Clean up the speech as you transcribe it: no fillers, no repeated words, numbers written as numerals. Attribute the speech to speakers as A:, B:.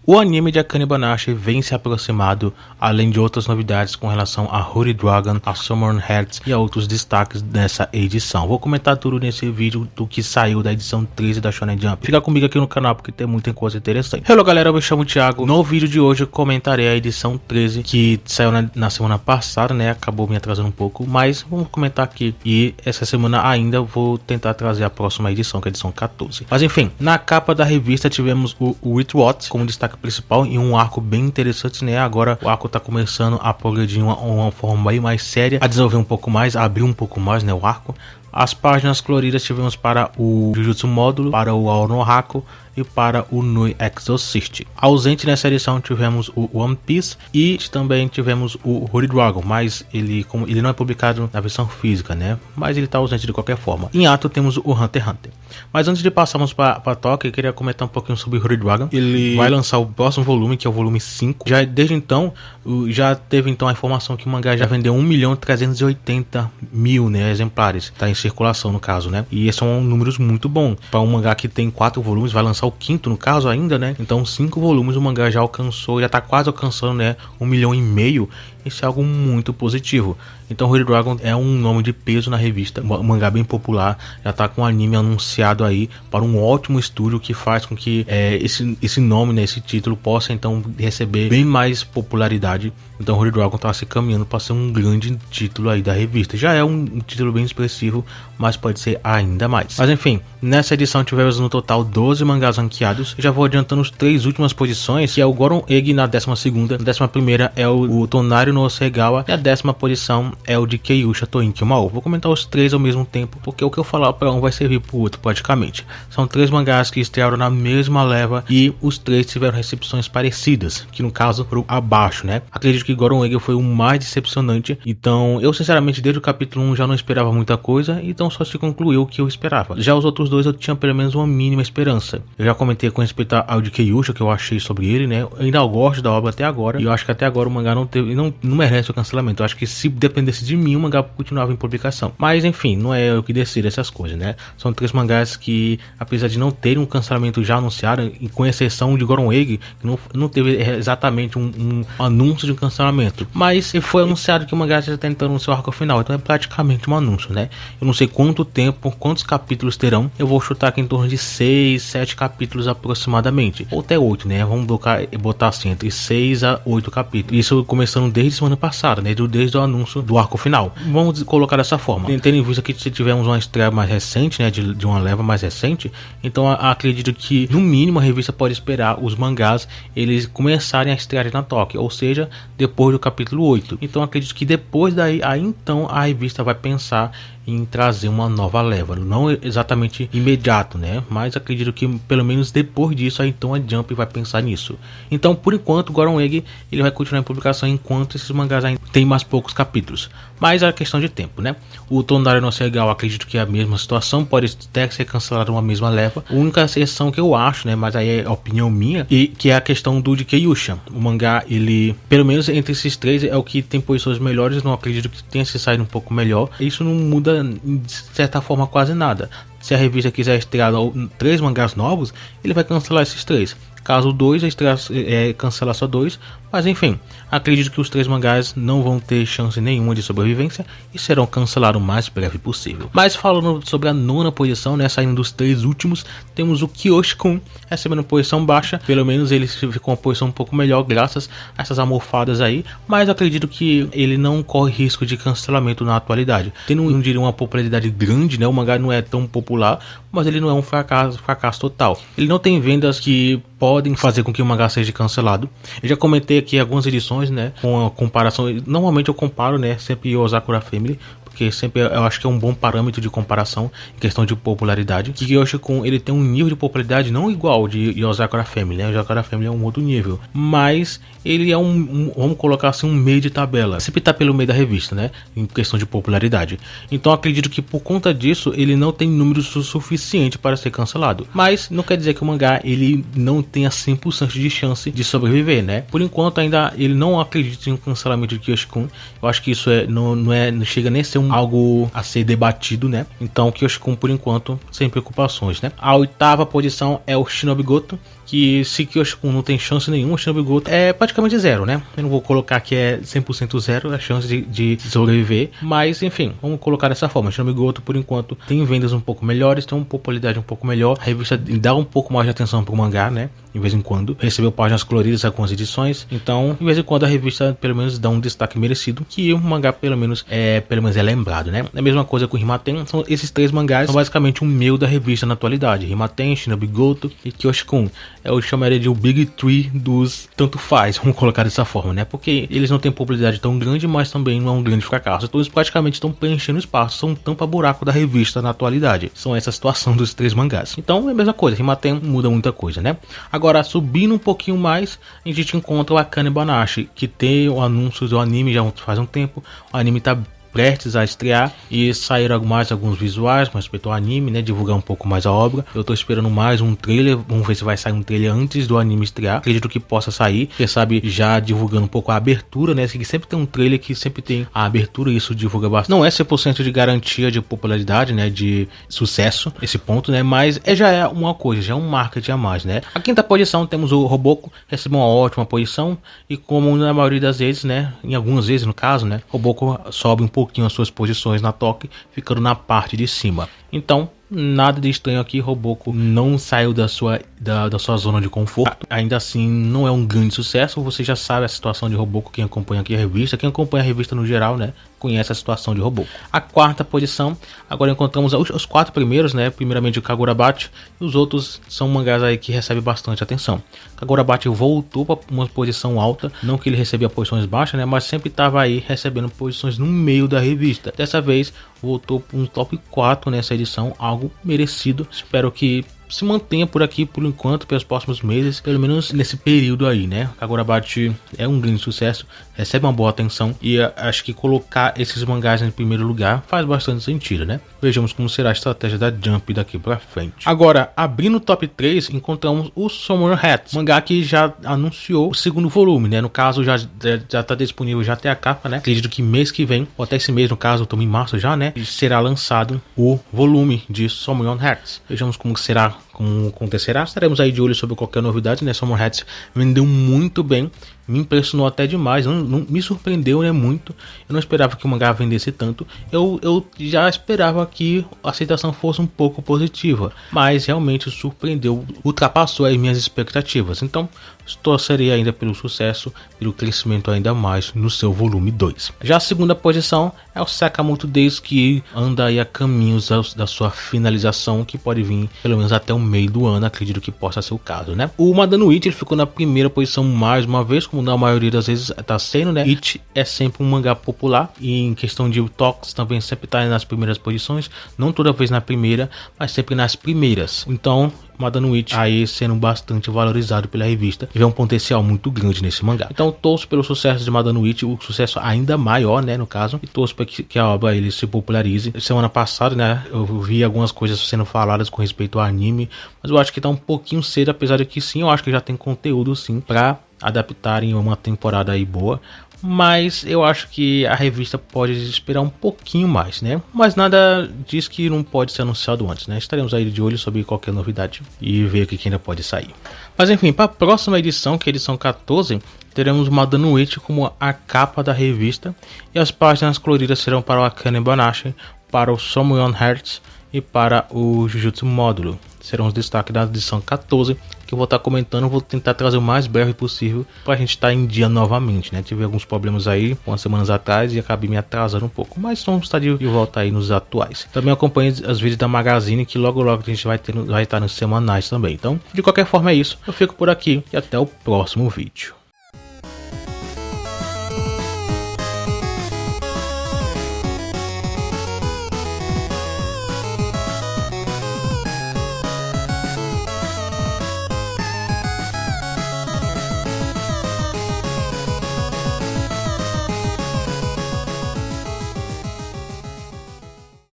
A: O anime de Akane Banashi vem se aproximado, além de outras novidades com relação a Holy Dragon, a Summon Hearts e a outros destaques nessa edição. Vou comentar tudo nesse vídeo do que saiu da edição 13 da Shonen Jump. Fica comigo aqui no canal porque tem muita coisa interessante. Hello galera, eu me chamo Thiago. No vídeo de hoje eu comentarei a edição 13 que saiu na semana passada, né? Acabou me atrasando um pouco, mas vamos comentar aqui. E essa semana ainda vou tentar trazer a próxima edição, que é a edição 14. Mas enfim, na capa da revista tivemos o Witwat como destaque principal em um arco bem interessante, né? Agora o arco tá começando a progredir uma forma bem mais séria, a desenvolver um pouco mais, a abrir um pouco mais, né, o arco. As páginas coloridas tivemos para o Jujutsu Módulo, para o Aonohako e para o Nui Exorcist. Ausente nessa edição tivemos o One Piece e também tivemos o Holy Dragon, mas ele não é publicado na versão física, né? Mas ele está ausente de qualquer forma. Em ato temos o Hunter x Hunter. Mas antes de passarmos para Tóquio, eu queria comentar um pouquinho sobre o Holy Dragon. Ele vai lançar o próximo volume, que é o volume 5. Desde então, já teve então a informação que o mangá já vendeu 1.380.000, né, exemplares. Tá em circulação no caso, né? E esses são números muito bons. Para um mangá que tem 4 volumes, vai lançar o quinto no caso ainda, né? Então 5 volumes o mangá já alcançou, já tá quase alcançando, né, 1,5 milhão. Isso é algo muito positivo. Então Holy Dragon é um nome de peso na revista, um mangá bem popular, já tá com um anime anunciado aí para um ótimo estúdio que faz com que esse nome, né, esse título possa então receber bem mais popularidade. Então Holy Dragon tá se caminhando para ser um grande título aí da revista. Já é um título bem expressivo, mas pode ser ainda mais. Mas enfim, nessa edição tivemos no total 12 mangás ranqueados. Eu já vou adiantando as 3 últimas posições, que é o Goron Egg na 12ª, na 11ª é o Tonari no Osegawa e a 10ª posição é o de Keiyusha Toinkyo Mao. Vou comentar os 3 ao mesmo tempo, porque o que eu falar para um vai servir para o outro praticamente. São 3 mangás que estrearam na mesma leva e os 3 tiveram recepções parecidas, que no caso foram abaixo, né? Acredito que Goron Egg foi o mais decepcionante, então eu sinceramente desde o capítulo 1 já não esperava muita coisa, então só se concluiu o que eu esperava. Já os outros 2 eu tinha pelo menos uma mínima esperança. Eu já comentei com respeito ao de Keiyusha, que eu achei sobre ele, né? Eu ainda gosto da obra até agora, e eu acho que até agora o mangá não merece o cancelamento. Eu acho que se dependesse de mim, o mangá continuava em publicação. Mas enfim, não é eu que decido essas coisas, né? São 3 mangás que, apesar de não terem um cancelamento já anunciado, com exceção de Goron Egg, que não teve exatamente um anúncio de um cancelamento, mas foi anunciado que o mangá já está entrando no seu arco final, então é praticamente um anúncio, né? Eu não sei quanto tempo, quantos capítulos terão, eu vou chutar aqui em torno de 6, 7 capítulos aproximadamente, ou até 8, né? Vamos botar assim, entre 6 a 8 capítulos. Isso começando desde semana passada, né? Desde o anúncio do arco final. Vamos colocar dessa forma. Tendo em vista que tivemos uma estreia mais recente, né? De uma leva mais recente, então acredito que no mínimo a revista pode esperar os mangás eles começarem a estrear na Tóquio, ou seja, depois do capítulo 8. Então acredito que depois daí, então a revista vai pensar em trazer uma nova leva, não exatamente imediato, né? Mas acredito que pelo menos depois disso, aí então a Jump vai pensar nisso. Então, por enquanto, Goron Egg ele vai continuar em publicação enquanto esses mangás ainda tem mais poucos capítulos. Mas é questão de tempo, né? O Tonari no Osegawa, acredito que é a mesma situação, pode até ser cancelado uma mesma leva. A única exceção que eu acho, né? Mas aí é opinião minha, e que é a questão do de Keiyusha. O mangá, ele, pelo menos entre esses 3, é o que tem posições melhores. Não acredito que tenha se saído um pouco melhor. Isso não muda de certa forma quase nada. Se a revista quiser estrear 3 mangás novos, ele vai cancelar esses 3. Caso 2 cancelar só 2, mas enfim, acredito que os 3 mangás não vão ter chance nenhuma de sobrevivência e serão cancelados o mais breve possível. Mas falando sobre a 9ª posição, né, saindo dos 3 últimos, temos o Kyoshi-kun recebendo posição baixa. Pelo menos ele ficou uma posição um pouco melhor graças a essas almofadas aí, mas acredito que ele não corre risco de cancelamento na atualidade. Tendo, não diria, uma popularidade grande, né, o mangá não é tão popular, mas ele não é um fracasso total. Ele não tem vendas que podem fazer com que o mangá seja cancelado. Eu já comentei aqui algumas edições, né, com a comparação. Normalmente eu comparo, né, sempre Yozakura Family, porque sempre eu acho que é um bom parâmetro de comparação em questão de popularidade. Que Kyoshi-kun ele tem um nível de popularidade não igual de Yozakura Family, né? Yozakura Family é um outro nível, mas ele é vamos colocar assim, um meio de tabela. Sempre tá pelo meio da revista, né? Em questão de popularidade. Então acredito que por conta disso ele não tem números o suficiente para ser cancelado. Mas não quer dizer que o mangá ele não tenha 100% de chance de sobreviver, né? Por enquanto ainda ele não acredita em um cancelamento de Kyoshi-kun. Eu acho que isso não chega nem a ser algo a ser debatido, né? Então Kyoshi-kun por enquanto sem preocupações, né? A 8ª posição é o Shinobi Goto, que se Kyoshikun não tem chance nenhuma, Shinobi Goto é praticamente zero, né? Eu não vou colocar que é 100% zero a chance de sobreviver, mas enfim, vamos colocar dessa forma. Shinobi Goto, por enquanto, tem vendas um pouco melhores, tem uma popularidade um pouco melhor, a revista dá um pouco mais de atenção pro mangá, né? De vez em quando, recebeu páginas coloridas algumas edições, então de vez em quando a revista pelo menos dá um destaque merecido, que o mangá pelo menos é lembrado, né? É a mesma coisa com Rimaten, são esses três mangás, são basicamente o meio da revista na atualidade. Rimaten, Shinobi Goto e Kyoshikun. Eu chamaria de o Big Three dos tanto faz, vamos colocar dessa forma, né? Porque eles não têm popularidade tão grande, mas também não é um grande fracasso. Então eles praticamente estão preenchendo espaço, são um tampa-buraco da revista na atualidade. São essa situação dos três mangás. Então é a mesma coisa, Rimaten muda muita coisa, né? Agora, subindo um pouquinho mais, a gente encontra o Akane Banashi, que tem o anúncio do anime já faz um tempo. O anime tá prestes a estrear e saíram mais alguns visuais com respeito ao anime, né, divulgar um pouco mais a obra. Eu tô esperando mais um trailer, vamos ver se vai sair um trailer antes do anime estrear. Acredito que possa sair, você sabe, já divulgando um pouco a abertura, né, que sempre tem um trailer que sempre tem a abertura e isso divulga bastante. Não é 100% de garantia de popularidade, né, de sucesso, esse ponto, né, mas já é uma coisa, já é um marketing a mais, né. A quinta posição temos o Roboko, recebeu uma ótima posição e como na maioria das vezes, né, em algumas vezes no caso, né, Roboko sobe um pouquinho as suas posições na Toque, ficando na parte de cima. Então, nada de estranho aqui, Roboko não saiu da sua zona de conforto. Ainda assim, não é um grande sucesso. Você já sabe a situação de Roboko, quem acompanha aqui a revista. Quem acompanha a revista no geral, né, conhece a situação de Roboko. A quarta posição, agora encontramos os quatro primeiros, né, primeiramente o Kagurabachi. E os outros são mangás aí que recebem bastante atenção. Kagurabachi voltou para uma posição alta, não que ele recebia posições baixas, né, mas sempre estava aí recebendo posições no meio da revista. Dessa vez, voltou para um top 4 nessa edição, algo merecido. Espero que se mantenha por aqui por enquanto, pelos próximos meses, pelo menos nesse período aí, né? Kagurabachi é um grande sucesso, recebe uma boa atenção e acho que colocar esses mangás em primeiro lugar faz bastante sentido, né? Vejamos como será a estratégia da Jump daqui pra frente. Agora, abrindo o top 3, encontramos o Summer Hats, mangá que já anunciou o segundo volume, né? No caso, já tá disponível, já tem a capa, né? Acredito que mês que vem, ou até esse mês, no caso, estamos em março já, né? Será lançado o volume de Summer Hats. Vejamos como será, como acontecerá. Estaremos aí de olho sobre qualquer novidade, né? Summer Hats vendeu muito bem, me impressionou até demais, não me surpreendeu, né, muito. Eu não esperava que o mangá vendesse tanto. Eu já esperava que a aceitação fosse um pouco positiva, mas realmente surpreendeu, ultrapassou as minhas expectativas. Então torcerei ainda pelo sucesso, pelo crescimento ainda mais no seu volume 2. Já a segunda posição é o Sakamoto Days, que anda aí a caminhos da sua finalização, que pode vir pelo menos até o meio do ano, acredito que possa ser o caso, né? O Madano It, ele ficou na primeira posição mais uma vez, como na maioria das vezes tá sendo, né? It é sempre um mangá popular e em questão de toques também sempre tá nas primeiras posições, não toda vez na primeira, mas sempre nas primeiras. Então, Madano It aí sendo bastante valorizado pela revista, vê um potencial muito grande nesse mangá. Então torço pelo sucesso de Madano It, o sucesso ainda maior, né, no caso, e torço para que a obra ele se popularize. Semana passada, né, eu vi algumas coisas sendo faladas com respeito ao anime, mas eu acho que tá um pouquinho cedo, apesar de que sim, eu acho que já tem conteúdo sim para adaptarem uma temporada aí boa. Mas eu acho que a revista pode esperar um pouquinho mais, né? Mas nada diz que não pode ser anunciado antes, né? Estaremos aí de olho sobre qualquer novidade e ver o que ainda pode sair. Mas enfim, para a próxima edição, que é a edição 14, teremos Madano It como a capa da revista e as páginas coloridas serão para o Akane Banashi, para o Somyon Hearts e para o Jujutsu Módulo. Serão os destaques da edição 14 que eu vou estar comentando. Vou tentar trazer o mais breve possível para a gente estar em dia novamente, né? Tive alguns problemas aí umas semanas atrás e acabei me atrasando um pouco, mas vamos estar de volta aí nos atuais. Também acompanhe as vídeos da Magazine, que logo a gente vai estar nos semanais também. Então, de qualquer forma é isso. Eu fico por aqui e até o próximo vídeo.